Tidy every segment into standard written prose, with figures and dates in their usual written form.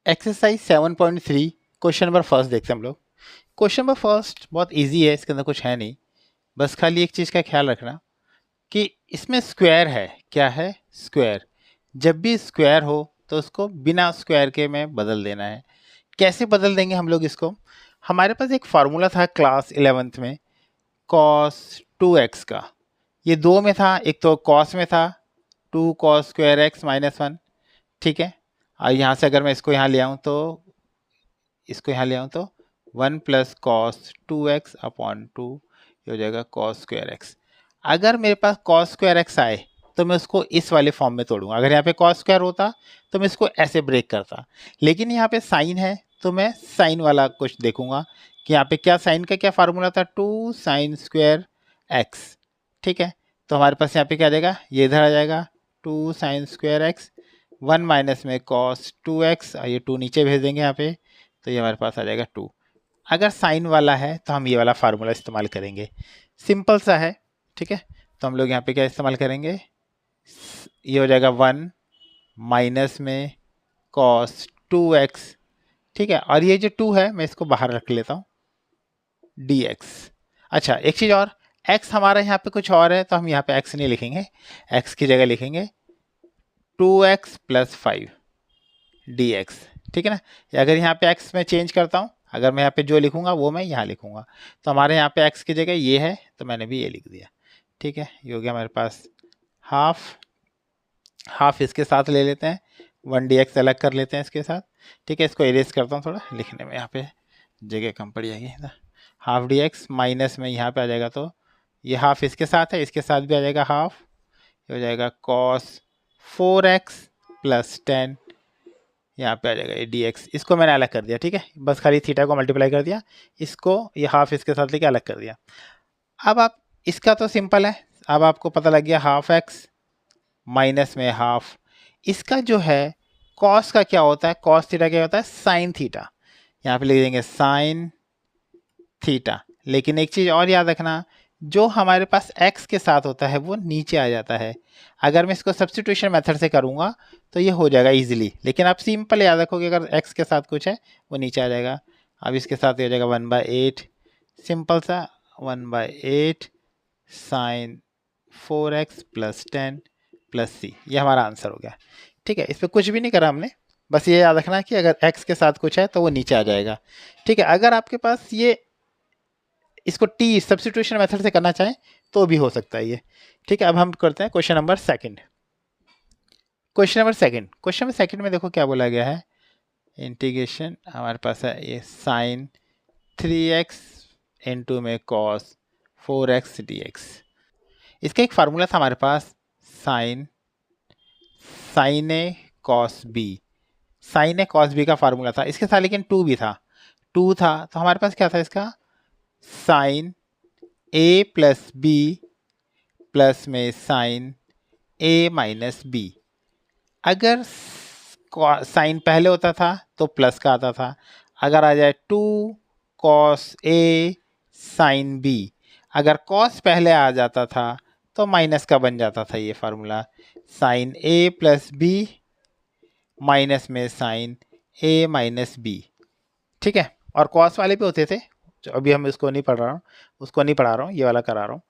Exercise 7.3 question number first देखते हैं हम लोग। क्वेश्चन नंबर फर्स्ट बहुत इजी है, इसके अंदर कुछ है नहीं, बस खाली एक चीज़ का ख्याल रखना कि इसमें स्क्वायर है। क्या है? स्क्वायर। जब भी स्क्वायर हो तो उसको बिना स्क्वायर के में बदल देना है। कैसे बदल देंगे हम लोग इसको? हमारे पास एक फार्मूला था क्लास 11th में, कॉस 2x का। ये दो में था, एक तो कॉस में था 2 कॉस स्क्वायर एक्स माइनस 1। ठीक है, और यहाँ से अगर मैं इसको यहाँ ले आऊँ तो one plus cos 2x upon 2 हो जाएगा कॉस स्क्वायर एक्स। अगर मेरे पास कॉस स्क्वायर एक्स आए तो मैं उसको इस वाले फॉर्म में तोड़ूंगा। अगर यहाँ पे कॉस स्क्वायर होता तो मैं इसको ऐसे ब्रेक करता, लेकिन यहाँ पे साइन है तो मैं साइन वाला कुछ देखूंगा कि यहाँ पे क्या साइन का क्या फार्मूला था, 2 साइन स्क्वायर एक्स। ठीक है, तो हमारे पास यहाँ पे क्या आ जाएगा, ये इधर आ जाएगा 2 साइन स्क्वायर एक्स, 1 माइनस में कॉस 2x, और ये 2 नीचे भेज देंगे यहाँ पे, तो ये हमारे पास आ जाएगा 2। अगर साइन वाला है तो हम ये वाला फार्मूला इस्तेमाल करेंगे, सिंपल सा है। ठीक है, तो हम लोग यहाँ पे क्या इस्तेमाल करेंगे, ये हो जाएगा 1 माइनस में कॉस 2x। ठीक है, और ये जो 2 है मैं इसको बाहर रख लेता हूँ, dx। अच्छा, एक चीज़ और, x हमारा यहाँ पे कुछ और है तो हम यहाँ पे x नहीं लिखेंगे, x की जगह लिखेंगे 2x प्लस 5 dx। ठीक है ना, अगर यहाँ पे x मैं चेंज करता हूँ, अगर मैं यहाँ पे जो लिखूंगा वो मैं यहाँ लिखूंगा, तो हमारे यहाँ पे x की जगह ये है तो मैंने भी ये लिख दिया। ठीक है, ये हो गया हमारे पास हाफ। हाफ इसके साथ ले लेते हैं, 1 dx अलग कर लेते हैं इसके साथ। ठीक है, इसको इरेज करता हूँ, थोड़ा लिखने में यहाँ पे जगह कम पड़ जाएगी। हाफ dx माइनस में यहाँ पे आ जाएगा, तो ये हाफ इसके साथ है, इसके साथ भी आ जाएगा हाफ, ये हो जाएगा कॉस 4x प्लस 10, यहाँ पे आ जाएगा ये dx। इसको मैंने अलग कर दिया। ठीक है, बस खाली थीटा को मल्टीप्लाई कर दिया, इसको ये हाफ इसके साथ लेके अलग कर दिया। अब आप इसका तो सिंपल है, अब आपको पता लग गया हाफ एक्स माइनस में हाफ। इसका जो है कॉस का क्या होता है, कॉस थीटा क्या होता है, साइन थीटा। यहाँ पे लिख देंगे साइन थीटा। लेकिन एक चीज़ और याद रखना, जो हमारे पास x के साथ होता है वो नीचे आ जाता है। अगर मैं इसको सब्स्टिट्यूशन मेथड से करूँगा तो ये हो जाएगा इजीली, लेकिन आप सिंपल याद रखोगे अगर x के साथ कुछ है वो नीचे आ जाएगा। अब इसके साथ ये हो जाएगा 1/8, सिंपल सा 1/8 sign 4x plus 10 plus c, ये हमारा आंसर हो गया। ठीक है, इस पर कुछ भी नहीं करा हमने, बस ये याद रखना कि अगर x के साथ कुछ है तो वो नीचे आ जाएगा। ठीक है, अगर आपके पास ये इसको टी सब्स्टिट्यूशन मेथड से करना चाहें तो भी हो सकता है ये। ठीक है, अब हम करते हैं question number second. Question number second में देखो क्या बोला गया है, इंटीग्रेशन हमारे पास है ये साइन 3x इंटू में कॉस 4x dx। इसका एक फार्मूला था हमारे पास, साइन साइन ए कॉस बी। साइन ए कॉस बी का फार्मूला था, इसके साथ लेकिन 2 भी था, 2 था तो हमारे पास क्या था इसका, साइन ए प्लस बी प्लस में साइन ए माइनस बी। अगर साइन पहले होता था तो प्लस का आता था, अगर आ जाए 2 कॉस ए साइन बी, अगर कॉस पहले आ जाता था तो माइनस का बन जाता था ये फार्मूला, साइन ए प्लस बी माइनस में साइन ए माइनस बी। ठीक है, और कॉस वाले भी होते थे, जो अभी हम इसको नहीं पढ़ रहा हूँ, उसको नहीं पढ़ा रहा हूँ, ये वाला करा रहा हूँ।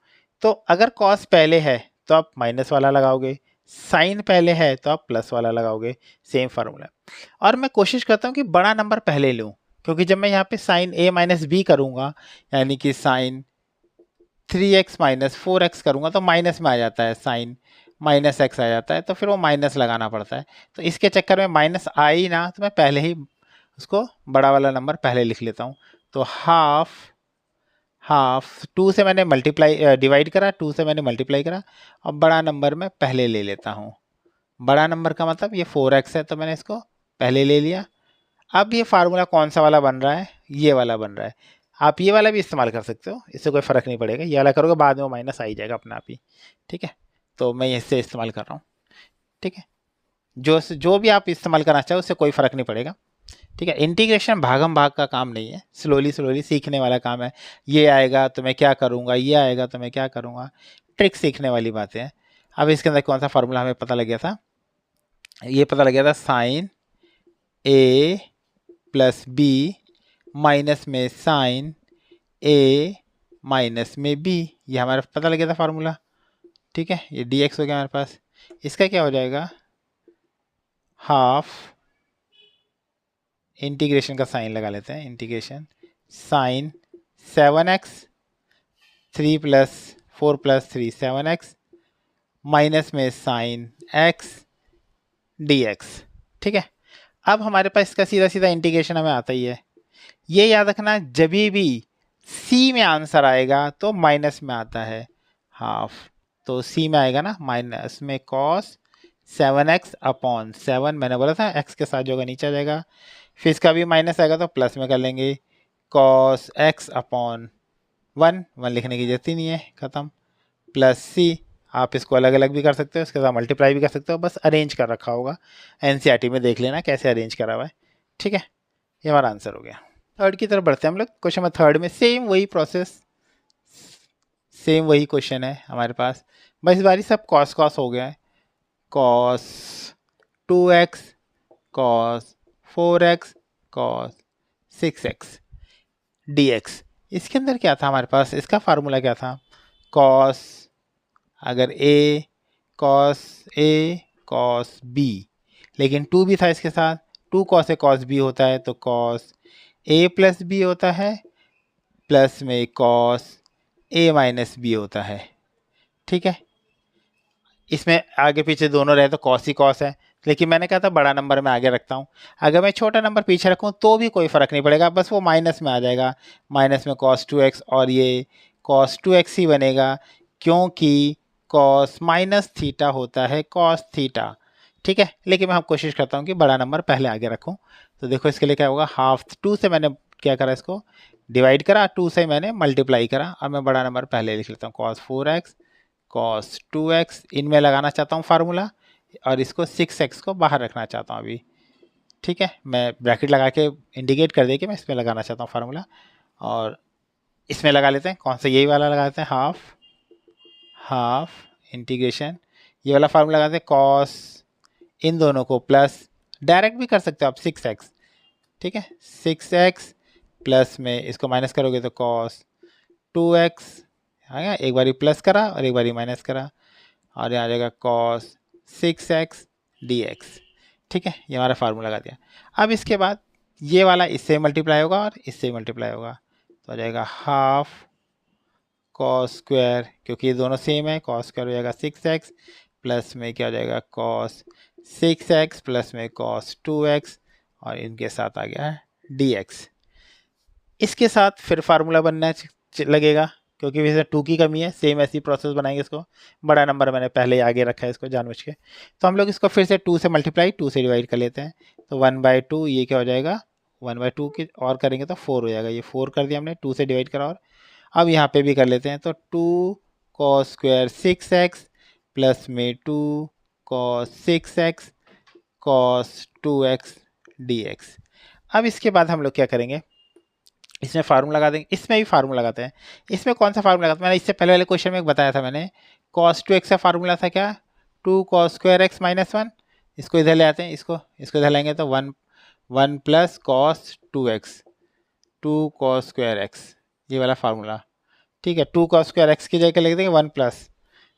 तो अगर कॉस पहले है तो आप माइनस वाला लगाओगे, साइन पहले है तो आप प्लस वाला लगाओगे, सेम फार्मूला। और मैं कोशिश करता हूँ कि बड़ा नंबर पहले लूँ, क्योंकि जब मैं यहाँ पे साइन ए माइनस बी करूँगा, यानी कि साइन 3x माइनस 4x करूँगा तो माइनस में आ जाता है, साइन माइनस एक्स आ जाता है, तो फिर वो माइनस लगाना पड़ता है। तो इसके चक्कर में माइनस आ ही ना, तो मैं पहले ही उसको बड़ा वाला नंबर पहले लिख लेता हूँ। तो हाफ हाफ 2 से मैंने मल्टीप्लाई डिवाइड करा, 2 से मैंने मल्टीप्लाई करा, और बड़ा नंबर मैं पहले ले लेता हूँ। बड़ा नंबर का मतलब ये 4x है तो मैंने इसको पहले ले लिया। अब ये फार्मूला कौन सा वाला बन रहा है, ये वाला बन रहा है। आप ये वाला भी इस्तेमाल कर सकते हो, इससे कोई फ़र्क नहीं पड़ेगा, ये वाला करोगे बाद में वो माइनस आ ही जाएगा अपना आप ही। ठीक है, तो मैं इससे इस्तेमाल कर रहा हूँ। ठीक है, जो भी आप इस्तेमाल करना चाहो उससे कोई फ़र्क नहीं पड़ेगा। ठीक है, इंटीग्रेशन भागम भाग का काम नहीं है, स्लोली स्लोली सीखने वाला काम है। ये आएगा तो मैं क्या करूँगा, ये आएगा तो मैं क्या करूँगा, ट्रिक सीखने वाली बातें हैं। अब इसके अंदर कौन सा फार्मूला हमें पता लग गया था, ये पता लग गया था साइन ए प्लस बी माइनस में साइन ए माइनस में बी, ये हमारा पता लग गया था फार्मूला, ठीक है। ये डी एक्स हो गया हमारे पास। इसका क्या हो जाएगा, हाफ इंटीग्रेशन का साइन लगा लेते हैं, integration sine 7x 3 plus 4 plus 3 7x minus में साइन x dx, ठीक है। अब हमारे पास इसका सीधा सीधा इंटीग्रेशन हमें आता ही है। ये याद रखना, जब भी c में आंसर आएगा तो माइनस में आता है हाफ, तो c में आएगा ना माइनस में कॉस 7x अपॉन 7, मैंने बोला था x के साथ जो होगा नीचे आ जाएगा, फिर इसका भी माइनस आएगा तो प्लस में कर लेंगे कॉस x अपॉन 1 लिखने की जरूरत ही नहीं है, ख़त्म, प्लस c। आप इसको अलग अलग भी कर सकते हो, इसके साथ मल्टीप्लाई भी कर सकते हो, बस अरेंज कर रखा होगा, एनसीईआरटी में देख लेना कैसे अरेंज करा हुआ है, ठीक है। ये हमारा आंसर हो गया। थर्ड की तरफ बढ़ते हैं हम लोग। क्वेश्चन नंबर थर्ड में सेम वही प्रोसेस, सेम वही क्वेश्चन है हमारे पास, बस इस बारी सब कॉस कॉस हो गया है। Cos 2x cos 4x cos 6x dx। इसके अंदर क्या था हमारे पास, इसका फार्मूला क्या था, कॉस अगर a कॉस b, लेकिन 2 भी था इसके साथ, 2 कॉस ए कॉस b होता है तो कॉस a प्लस b होता है, प्लस में कॉस a माइनस b होता है, ठीक है। इसमें आगे पीछे दोनों रहे तो कॉस ही कॉस है, लेकिन मैंने कहा था बड़ा नंबर मैं आगे रखता हूँ, अगर मैं छोटा नंबर पीछे रखूँ तो भी कोई फ़र्क नहीं पड़ेगा, बस वो माइनस में आ जाएगा, माइनस में कॉस 2x और ये कॉस 2x ही बनेगा, क्योंकि कॉस माइनस थीटा होता है कॉस थीटा, ठीक है। लेकिन मैं कोशिश करता हूँ कि बड़ा नंबर पहले आगे रखूँ, तो देखो इसके लिए क्या होगा, हाफ 2 से मैंने क्या करा, इसको डिवाइड करा, 2 से मैंने मल्टीप्लाई करा, अब मैं बड़ा नंबर पहले लिख लेता हूँ, कॉस 4x कॉस 2x, इनमें लगाना चाहता हूँ फार्मूला, और इसको 6x को बाहर रखना चाहता हूँ अभी, ठीक है। मैं ब्रैकेट लगा के इंडिकेट कर दे कि मैं इसमें लगाना चाहता हूँ फार्मूला, और इसमें लगा लेते हैं, कौन सा, यही वाला लगाते हैं, हाफ इंटीग्रेशन, ये वाला फार्मूला लगाते हैं, कॉस इन दोनों को प्लस, डायरेक्ट भी कर सकते हो आप 6x, ठीक है, 6x प्लस में इसको माइनस करोगे तो कॉस 2x आएगा, एक बारी प्लस करा और एक बारी माइनस करा, और यहाँ आ जाएगा कॉस 6x dx, ठीक है। ये हमारा फार्मूला लगा दिया। अब इसके बाद ये वाला इससे मल्टीप्लाई होगा और इससे मल्टीप्लाई होगा, तो आ जाएगा हाफ कॉस स्क्वायर, क्योंकि ये दोनों सेम है, कॉस स्क्वायर हो जाएगा 6x, प्लस में क्या हो जाएगा कॉस 6x प्लस में कॉस 2x, और इनके साथ आ गया dx। इसके साथ फिर फार्मूला बनना लगेगा, क्योंकि वैसे 2 की कमी है, सेम ऐसी प्रोसेस बनाएंगे इसको, बड़ा नंबर मैंने पहले ही आगे रखा है इसको जानबूझ के, तो हम लोग इसको फिर से 2 से मल्टीप्लाई 2 से डिवाइड कर लेते हैं, तो 1/2 ये क्या हो जाएगा, 1/2 की और करेंगे तो 4 हो जाएगा, ये 4 कर दिया हमने, 2 से डिवाइड करा, और अब यहाँ पे भी कर लेते हैं, तो 2 कॉस स्क्वायर 6x प्लस में 2 cos 6x cos 2x dx। अब इसके बाद हम लोग क्या करेंगे, इसमें फार्मूला लगा देंगे, इसमें भी फार्मूला लगाते हैं। इसमें कौन सा फार्मूला लगाते हैं, मैंने इससे पहले वाले क्वेश्चन में बताया था मैंने, cos 2x का फार्मूला था क्या, 2 cos स्क्वायर x माइनस 1, इसको इधर ले आते हैं, इसको इधर लाएंगे तो 1 plus cos 2x, 2 cos square x, ये वाला फार्मूला, ठीक है। 2 cos स्क्वायर x की जगह लिख देंगे 1 प्लस,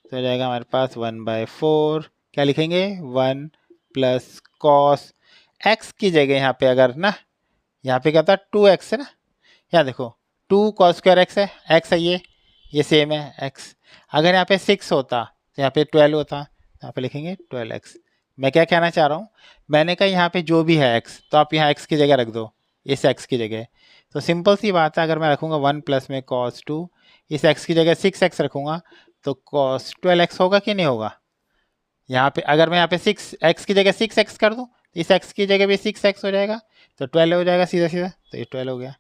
तो हो जाएगा हमारे पास 1/4, क्या लिखेंगे 1 प्लस कॉस x की जगह यहाँ पे अगर ना, यहाँ पे क्या था 2x है ना, यहाँ देखो 2 cos स्क्वायर x है, x है ये सेम है x, अगर यहाँ पे 6 होता तो यहाँ पे 12 होता, यहाँ पे लिखेंगे 12x। मैं क्या कहना चाह रहा हूँ, मैंने कहा यहाँ पे जो भी है x, तो आप यहाँ x की जगह रख दो, इस x की जगह, तो सिंपल सी बात है, अगर मैं रखूँगा 1 प्लस में cos 2, इस x की जगह 6x रखूँगा तो cos 12x होगा कि नहीं होगा, यहाँ पे अगर मैं यहाँ पे 6x की जगह 6x कर दूँ, इस x की जगह भी 6x हो जाएगा, तो 12 हो जाएगा सीधा सीधा, तो ये 12 हो गया,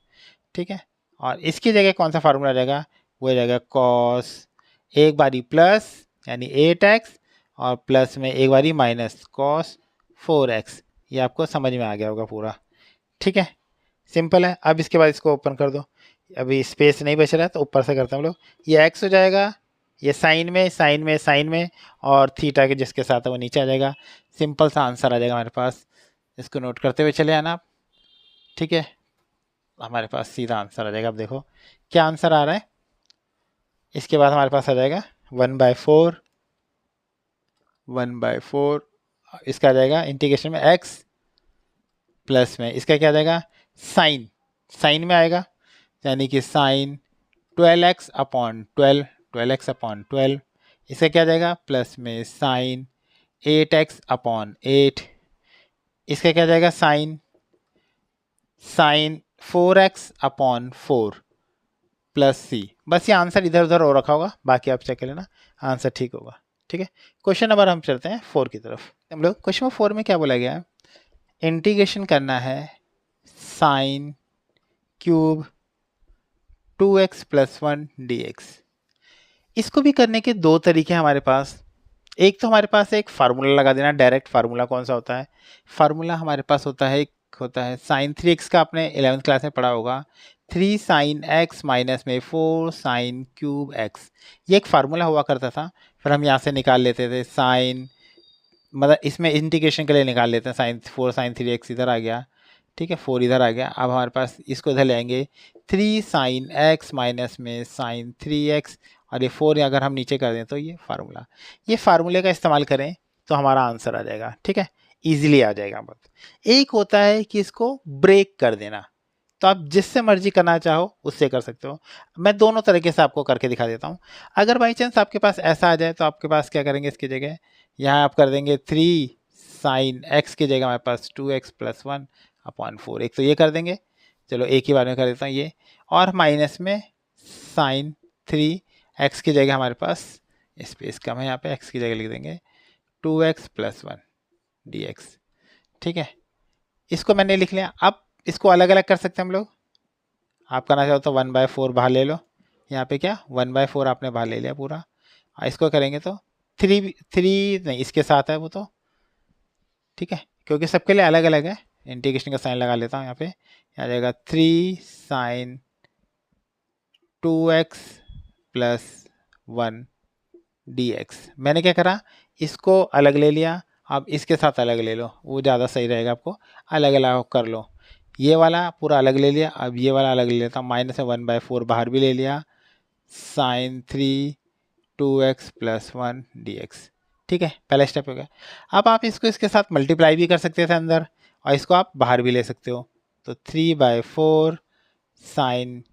ठीक है। और इसकी जगह कौन सा फार्मूला रहेगा, वो रहेगा कॉस एक बारी प्लस यानी 8x और प्लस में एक बारी माइनस कॉस 4x, ये आपको समझ में आ गया होगा पूरा, ठीक है, सिंपल है। अब इसके बाद इसको ओपन कर दो, अभी स्पेस नहीं बच रहा है तो ऊपर से करते हैं हम लोग, ये x हो जाएगा, ये साइन में और थीटा के जिसके साथ है वो नीचे आ जाएगा, सिंपल सा आंसर आ जाएगा हमारे पास, इसको नोट करते हुए चले आना आप, ठीक है। हमारे पास सीधा आंसर आ जाएगा। अब देखो क्या आंसर आ रहा है। इसके बाद हमारे पास आ जाएगा 1/4, 1/4, इसका आ जाएगा इंटीग्रेशन में x प्लस में इसका क्या आ जाएगा साइन, साइन में आएगा, यानी कि sign 12x upon 12, 12x upon 12, इसका क्या आ जाएगा प्लस में साइन 8x अपॉन 8, इसका क्या आ जाएगा sine, sine 4x upon 4 plus C. बस ये आंसर इधर उधर हो रखा होगा, बाकी आप चेक कर लेना, आंसर ठीक होगा, ठीक है। क्वेश्चन नंबर हम चलते हैं 4 की तरफ। हम लोग क्वेश्चन नंबर 4 में क्या बोला गया है, इंटीग्रेशन करना है sine cube 2x plus 1 dx। इसको भी करने के दो तरीके हैं हमारे पास। एक तो हमारे पास एक फार्मूला लगा देना, डायरेक्ट फार्मूला कौन सा होता है, फार्मूला हमारे पास होता है, होता है साइन 3x का, आपने 11th क्लास में पढ़ा होगा, 3 साइन x माइनस में 4 साइन क्यूब x, ये एक फार्मूला हुआ करता था। फिर हम यहाँ से निकाल लेते थे साइन, मतलब इसमें इंटीग्रेशन के लिए निकाल लेते हैं, साइन 4 साइन 3x इधर आ गया, ठीक है, 4 इधर आ गया। अब हमारे पास इसको इधर ले आएंगे 3 साइन x माइनस में साइन 3x, और ये 4 अगर हम नीचे कर दें तो ये फार्मूला, ये फार्मूले का इस्तेमाल करें तो हमारा आंसर आ जाएगा, ठीक है, ईजिली आ जाएगा। बहुत एक होता है कि इसको ब्रेक कर देना, तो आप जिससे मर्जी करना चाहो उससे कर सकते हो। मैं दोनों तरीके से आपको करके दिखा देता हूँ। अगर बाई चांस आपके पास ऐसा आ जाए तो आपके पास क्या करेंगे, इसकी जगह यहाँ आप कर देंगे 3 साइन x की जगह हमारे पास 2x प्लस 1 अपॉन 4, एक तो ये कर देंगे, चलो एक ही बार में कर देता हूँ ये, और माइनस में साइन 3x की जगह हमारे पास स्पेस कम है, यहाँ पे x की जगह लिख देंगे 2x प्लस 1 dx, ठीक है। इसको मैंने लिख लिया। अब इसको अलग अलग कर सकते हैं हम लोग, आप करना चाहो तो 1/4 बाहर ले लो, यहाँ पे क्या 1/4 आपने बाहर ले लिया पूरा, इसको करेंगे तो 3 नहीं इसके साथ है वो तो, ठीक है, क्योंकि सबके लिए अलग अलग है, इंटीग्रेशन का साइन लगा लेता हूँ यहाँ पे, आ जाएगा 3 साइन 2x प्लस 1 dx। मैंने क्या करा, इसको अलग ले लिया, अब इसके साथ अलग ले लो, वो ज़्यादा सही रहेगा, आपको अलग अलग कर लो। ये वाला पूरा अलग ले लिया, अब ये वाला अलग ले लेता हूँ, माइनस 1/4 बाहर भी ले लिया, साइन 3 2x प्लस 1 dx, ठीक है, पहला स्टेप हो गया। अब आप इसको इसके साथ मल्टीप्लाई भी कर सकते थे अंदर, और इसको आप बाहर भी ले सकते हो, तो 3/4 sine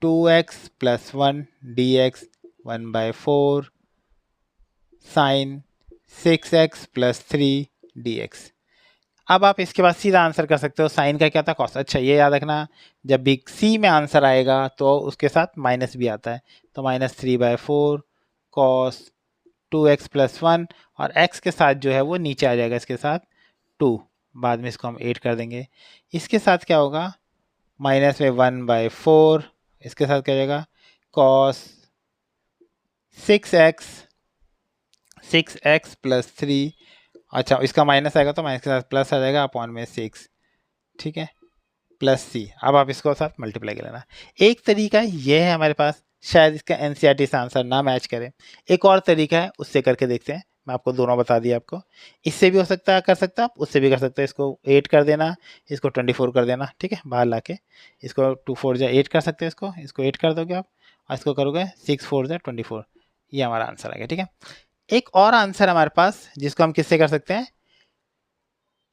2x plus 1 dx 1/4 sine 6x plus 3 dx। अब आप इसके बाद सीधा आंसर कर सकते हो, साइन का क्या था कॉस। अच्छा ये याद रखना, जब भी सी में आंसर आएगा तो उसके साथ माइनस भी आता है, तो -3/4 कॉस 2x प्लस 1, और x के साथ जो है वो नीचे आ जाएगा, इसके साथ 2, बाद में इसको हम 8 कर देंगे। इसके साथ क्या होगा, माइनस में 1/4, इसके साथ क्या जाएगा कॉस 6x प्लस 3, अच्छा इसका माइनस आएगा तो माइनस के साथ प्लस आ जाएगा अपॉन में 6, ठीक है, प्लस सी। अब आप इसको साथ मल्टीप्लाई कर लेना। एक तरीका ये है हमारे पास, शायद इसका एनसीईआरटी से आंसर ना मैच करे, एक और तरीका है उससे करके देखते हैं। मैं आपको दोनों बता दिया आपको, इससे भी हो सकता है कर सकते हो आप, उससे भी कर सकते हो। इसको 8 कर देना, इसको 24 कर देना, ठीक है, बाहर ला के इसको 2 4 जा 8 कर सकते हैं, इसको 8 कर दोगे आप, और इसको करोगे 6 4 जा 24, ये हमारा आंसर आ गया, ठीक है। एक और आंसर हमारे पास जिसको हम किससे कर सकते हैं,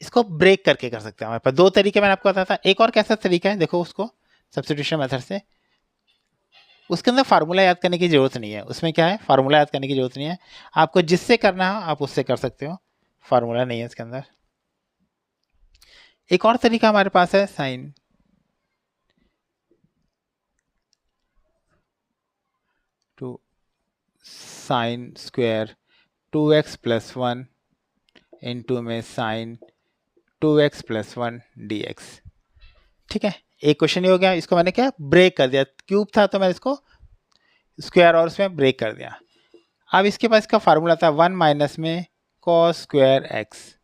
इसको ब्रेक करके कर सकते हैं। हमारे पास दो तरीके मैंने आपको बताया था, एक और कैसा तरीका है देखो, उसको सब्स्टिट्यूशन मेथड से, उसके अंदर फार्मूला याद करने की जरूरत नहीं है, उसमें क्या है फार्मूला याद करने की जरूरत नहीं है, आपको जिससे करना हो आप उससे कर सकते हो, फार्मूला नहीं है इसके अंदर। एक और तरीका हमारे पास है sign to sine square 2x plus 1 into में साइन 2x प्लस 1 dx, ठीक है। एक क्वेश्चन ये हो गया, इसको मैंने क्या ब्रेक कर दिया, क्यूब था तो मैंने इसको स्क्वायर और उसमें ब्रेक कर दिया। अब इसके पास इसका फार्मूला था 1 माइनस में कॉस स्क्वायर एक्स,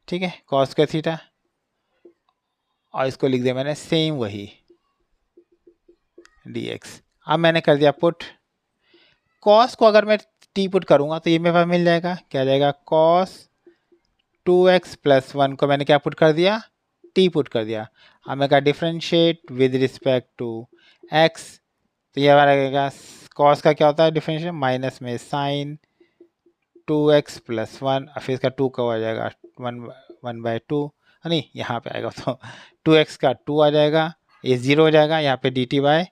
ठीक है, कॉस स्क्वायर थीटा, और इसको लिख दिया मैंने सेम वही dx। अब मैंने कर दिया पुट, कॉस को अगर मैं टी पुट करूंगा तो ये मेरे पास मिल जाएगा, क्या जाएगा कॉस 2x प्लस 1 को मैंने क्या पुट कर दिया, t पुट कर दिया। अब मैं कहा differentiate with respect to x, तो ये हमारा लगेगा कॉस का क्या होता है डिफ्रेंशिएट, माइनस में साइन 2x प्लस 1, और फिर इसका 2 का हो जाएगा 1/2, नहीं यहाँ पे आएगा तो 2x का 2 आ जाएगा, ये 0 हो जाएगा, यहाँ पे dt बाय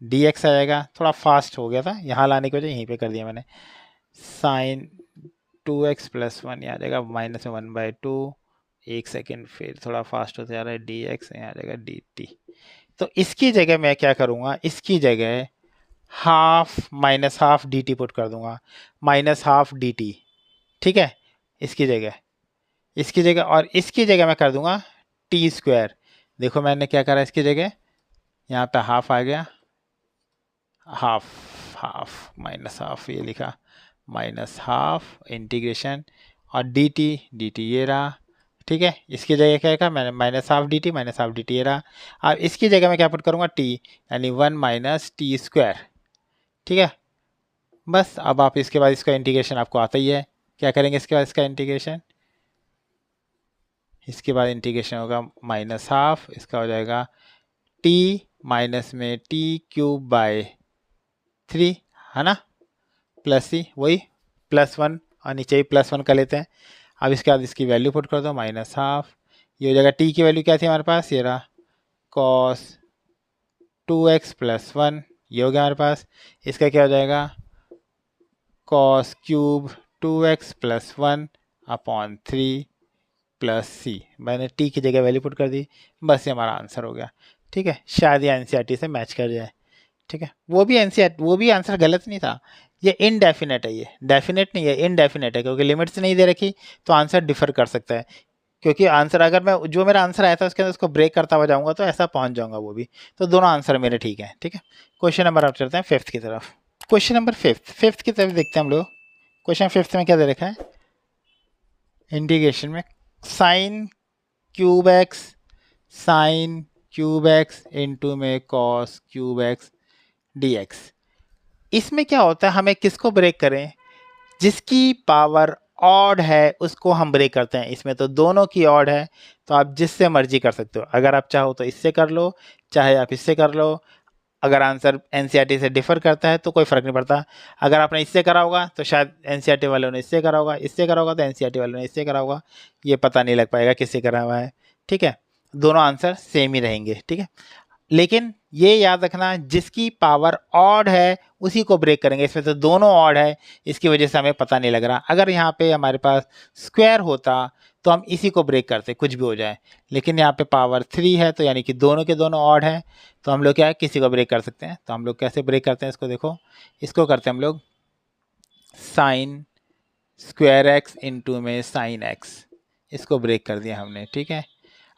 dx आ जाएगा। थोड़ा फास्ट हो गया था, यहाँ लाने की वजह यहीं पे कर दिया मैंने। साइन 2x प्लस 1 यहाँ आ जाएगा माइनस में 1/2, एक सेकेंड फिर थोड़ा फास्ट होते जा रहा है, dx यहाँ आ जाएगा dt। तो इसकी जगह मैं क्या करूँगा, इसकी जगह half minus half dt put कर दूंगा, माइनस हाफ dt, ठीक है। इसकी जगह और इसकी जगह मैं कर दूंगा टी स्क्वायर। देखो मैंने क्या करा, इसकी जगह यहाँ पे हाफ आ गया, हाफ हाफ माइनस हाफ ये लिखा, माइनस हाफ इंटीग्रेशन और dt ये रहा, ठीक है। इसकी जगह क्या है, मैंने माइनस हाफ dt ये रहा। अब इसकी जगह मैं क्या पुट करूँगा, t, यानी 1 माइनस टी स्क्वायर, ठीक है। बस अब आप इसके बाद इसका इंटीग्रेशन आपको आता ही है, क्या करेंगे इसके बाद इसका इंटीग्रेशन, इसके बाद इंटीग्रेशन होगा माइनस हाफ, इसका हो जाएगा t माइनस में t³/3, है ना, प्लस सी, वही +1 और नीचे ही +1 कर लेते हैं। अब इसके बाद इसकी वैल्यू पुट कर दो, माइनस हाफ, ये हो जाएगा t की वैल्यू क्या थी हमारे पास, ये रहा cos 2x प्लस 1, ये हो गया हमारे पास। इसका क्या हो जाएगा cos³ 2x प्लस 1/3 प्लस सी, मैंने t की जगह वैल्यू पुट कर दी, बस ये हमारा आंसर हो गया, ठीक है। शायद ये एनसीईआरटी से मैच कर जाए, ठीक है। वो भी आंसर गलत नहीं था, ये इनडेफिनेट है, ये डेफिनेट नहीं है, इनडेफिनेट है, क्योंकि लिमिट्स नहीं दे रखी तो आंसर डिफर कर सकता है। क्योंकि आंसर अगर मैं जो मेरा आंसर आया था उसके अंदर उसको ब्रेक करता हुआ जाऊंगा तो ऐसा पहुंच जाऊंगा वो भी, तो दोनों आंसर मेरे ठीक है, ठीक है। क्वेश्चन नंबर आप चलते हैं 5th की तरफ। क्वेश्चन नंबर 5th की तरफ देखते हैं हम लोग। क्वेश्चन 5th में क्या दे रखा है, इंटीग्रेशन में साइन क्यूब एक्स इंटू में कॉस क्यूब एक्स dx। इसमें क्या होता है, हमें किसको ब्रेक करें, जिसकी पावर ऑड है उसको हम ब्रेक करते हैं। इसमें तो दोनों की ऑड है, तो आप जिससे मर्जी कर सकते हो, अगर आप चाहो तो इससे कर लो, चाहे आप इससे कर लो। अगर आंसर एनसीईआरटी से डिफर करता है तो कोई फ़र्क नहीं पड़ता। अगर आपने इससे करा होगा तो शायद एनसीईआरटी वालों ने इससे करा होगा, इससे करा होगा तो एनसीईआरटी वालों ने इससे करा होगा, ये पता नहीं लग पाएगा किससे करा हुआ है, ठीक है। दोनों आंसर सेम ही रहेंगे, ठीक है। लेकिन ये याद रखना, जिसकी पावर ऑड है उसी को ब्रेक करेंगे। इसमें तो दोनों ऑड है, इसकी वजह से हमें पता नहीं लग रहा। अगर यहाँ पे हमारे पास स्क्वायर होता तो हम इसी को ब्रेक करते, कुछ भी हो जाए। लेकिन यहाँ पे पावर 3 है, तो यानी कि दोनों के दोनों ऑड है, तो हम लोग क्या है, किसी को ब्रेक कर सकते हैं। तो हम लोग कैसे ब्रेक करते हैं इसको, देखो इसको करते हैं हम लोग साइन स्क्वायर एक्स इंटू में साइन एक्स, इसको ब्रेक कर दिया हमने, ठीक है।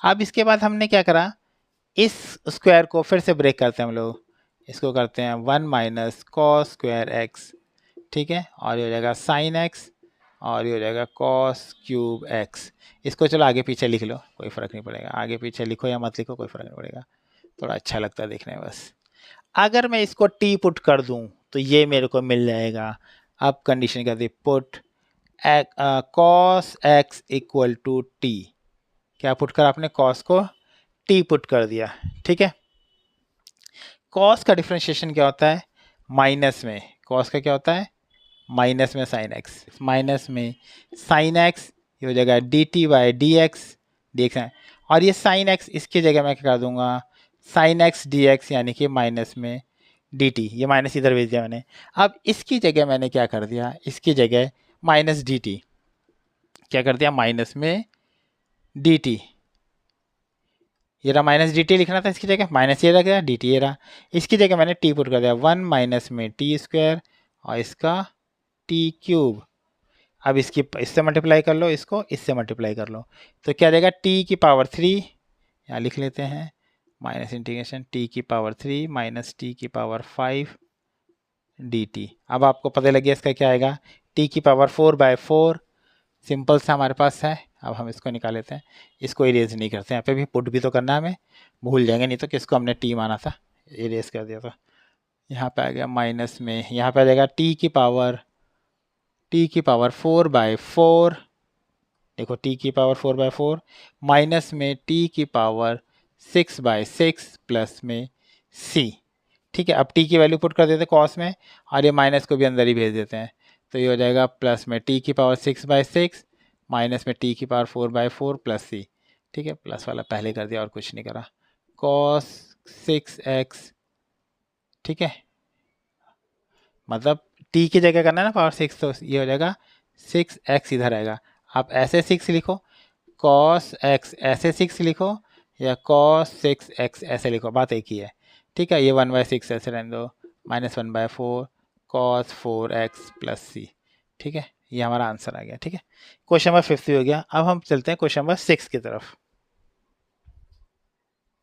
अब इसके बाद हमने क्या करा, इस स्क्वायर को फिर से ब्रेक करते हैं हम लोग, इसको करते हैं 1 माइनस कॉस स्क्वायर एक्स, ठीक है। और ये हो जाएगा साइन एक्स, और ये हो जाएगा कॉस क्यूब एक्स। इसको चलो आगे पीछे लिख लो, कोई फ़र्क नहीं पड़ेगा, आगे पीछे लिखो या मत लिखो कोई फ़र्क नहीं पड़ेगा, थोड़ा अच्छा लगता है देखने में बस। अगर मैं इसको टी पुट कर दूं तो ये मेरे को मिल जाएगा। अब कंडीशन क्या थी, put cos x equal to t, क्या पुट कर आपने, कॉस को टी पुट कर दिया, ठीक है। कॉस का डिफ्रेंशिएशन क्या होता है, माइनस में, कॉस का क्या होता है माइनस में साइन एक्स, माइनस में साइन एक्स, ये हो जाएगा dt/dx, dx है। और ये साइन एक्स, इसकी जगह मैं क्या कर दूंगा, साइन एक्स dx, यानी कि माइनस में dt, ये माइनस इधर भेज दिया मैंने। अब इसकी जगह मैंने क्या कर दिया, इसकी जगह माइनस dt, क्या कर दिया, माइनस में dt, ये रहा माइनस dt लिखना था, इसकी जगह माइनस ये रह गया, dt ये रहा। इसकी जगह मैंने t पुट कर दिया, 1 माइनस में टी स्क्वायर और इसका t³। अब इसकी इससे मल्टीप्लाई कर लो, इसको इससे मल्टीप्लाई कर लो, तो क्या जाएगा t⁻3, यहाँ लिख लेते हैं minus integration t⁻3 minus t⁻5 dt। अब आपको पता लग गया इसका क्या आएगा, t⁻4/4, सिंपल सा हमारे पास है। अब हम इसको निकाल लेते हैं, इसको इरेज नहीं करते, यहाँ पे भी पुट भी तो करना है हमें, भूल जाएंगे नहीं तो किसको हमने t माना था, इरेज कर दिया। तो यहाँ पे आ गया माइनस में, यहाँ पे आ जाएगा t⁻4/4 देखो टी की पावर 4/4 माइनस में टी की पावर 6/6 प्लस में सी। ठीक है, अब टी की वैल्यू पुट कर देते हैं कॉस में और ये माइनस को भी अंदर ही भेज देते हैं, तो ये हो जाएगा प्लस में टी की पावर 6/6 माइनस में टी की पावर 4/4 प्लस सी। ठीक है, प्लस वाला पहले कर दिया और कुछ नहीं करा, कॉस 6x। ठीक है, मतलब टी की जगह करना है ना पावर 6, तो ये हो जाएगा 6x इधर आएगा। आप ऐसे 6 लिखो, कॉस x ऐसे 6 लिखो, या कॉस 6x ऐसे लिखो, बात एक ही है। ठीक है, ये 1/6 ऐसे रहने दो, -1/4 कॉस 4x प्लस सी। ठीक है, ये हमारा आंसर आ गया। ठीक है, क्वेश्चन नंबर 50 हो गया। अब हम चलते हैं क्वेश्चन नंबर 6 की तरफ।